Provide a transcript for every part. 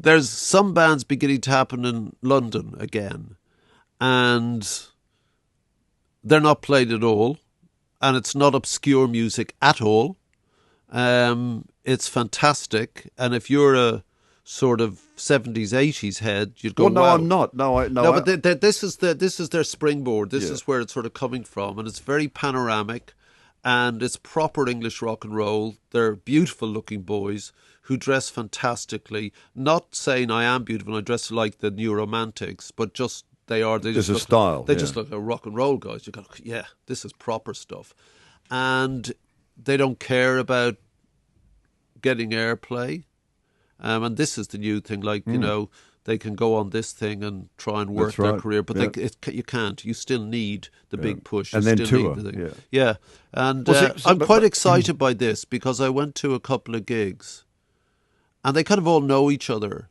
there's some bands beginning to happen in London again, and they're not played at all, and it's not obscure music at all. It's fantastic, and if you're a sort of 70s, 80s head, you'd go, Well, no, wow. I'm not. No, But this is their springboard. This is where it's sort of coming from, and it's very panoramic, and it's proper English rock and roll. They're beautiful looking boys who dress fantastically. Not saying I am beautiful, I dress like the New Romantics, but just they are. They There's just a look, style. They just look like rock and roll guys. You go, yeah, this is proper stuff, and they don't care about getting airplay. And this is the new thing, like, you know, they can go on this thing and try and work their career, but you can't. You still need the big push. And then tour. Yeah. And I'm quite excited by this because I went to a couple of gigs and they kind of all know each other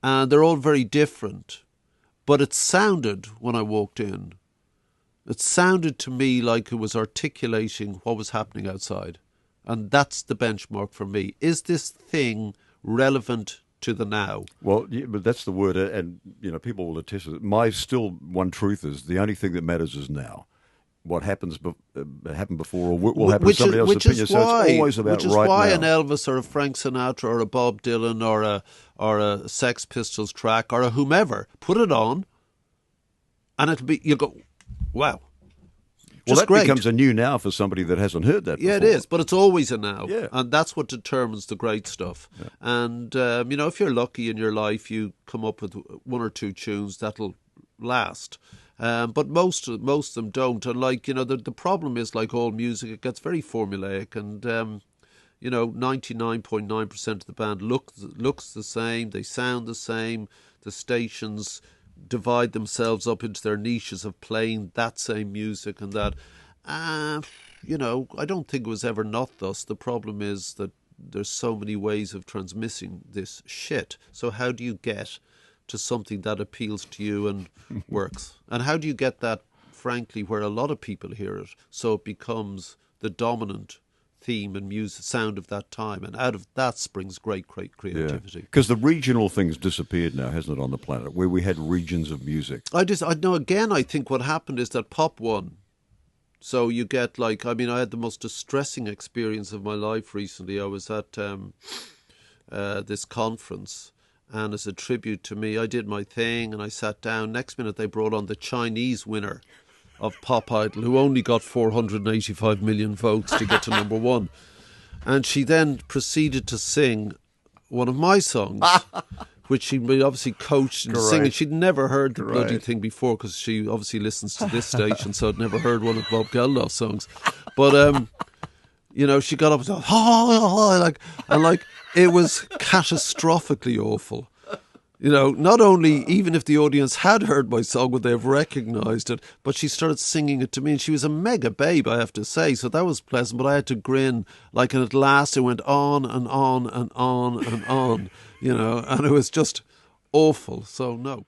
and they're all very different. But it sounded, when I walked in, it sounded to me like it was articulating what was happening outside. And that's the benchmark for me. Is this thing relevant to the now? Well, yeah, but that's the word, and people will attest to it. My still one truth is the only thing that matters is now. What happens happened before or will happen to somebody else's opinion. So it's always about right now. Which is why an Elvis or a Frank Sinatra or a Bob Dylan or a Sex Pistols track or a whomever, put it on, and it'll be, you go, wow. Well, that great. becomes a new now for somebody that hasn't heard that before. Yeah, it is, but it's always a now. Yeah. And that's what determines the great stuff. Yeah. And, if you're lucky in your life, you come up with one or two tunes that'll last. But most of them don't. And, the problem is, like all music, it gets very formulaic. And, 99.9% of the band looks the same. They sound the same. The stations divide themselves up into their niches of playing that same music and that. I don't think it was ever not thus. The problem is that there's so many ways of transmitting this shit. So how do you get to something that appeals to you and works? And how do you get that, frankly, where a lot of people hear it, so it becomes the dominant theme and music sound of that time, and out of that springs great creativity. Because the regional thing's disappeared now, hasn't it, on the planet, where we had regions of music. I think what happened is that pop won. So you get I had the most distressing experience of my life recently. I was at this conference, and as a tribute to me, I did my thing and I sat down. Next minute they brought on the Chinese winner of Pop Idol, who only got 485 million votes to get to number one. And she then proceeded to sing one of my songs, which she'd obviously coached and singing. She'd never heard the bloody thing before because she obviously listens to this station, so I'd never heard one of Bob Geldof's songs. But, she got up and said, it was catastrophically awful. Not only, even if the audience had heard my song, would they have recognised it, but she started singing it to me, and she was a mega babe, I have to say, so that was pleasant, but I had to grin, and at last it went on and on and on and on, and it was just awful, so no.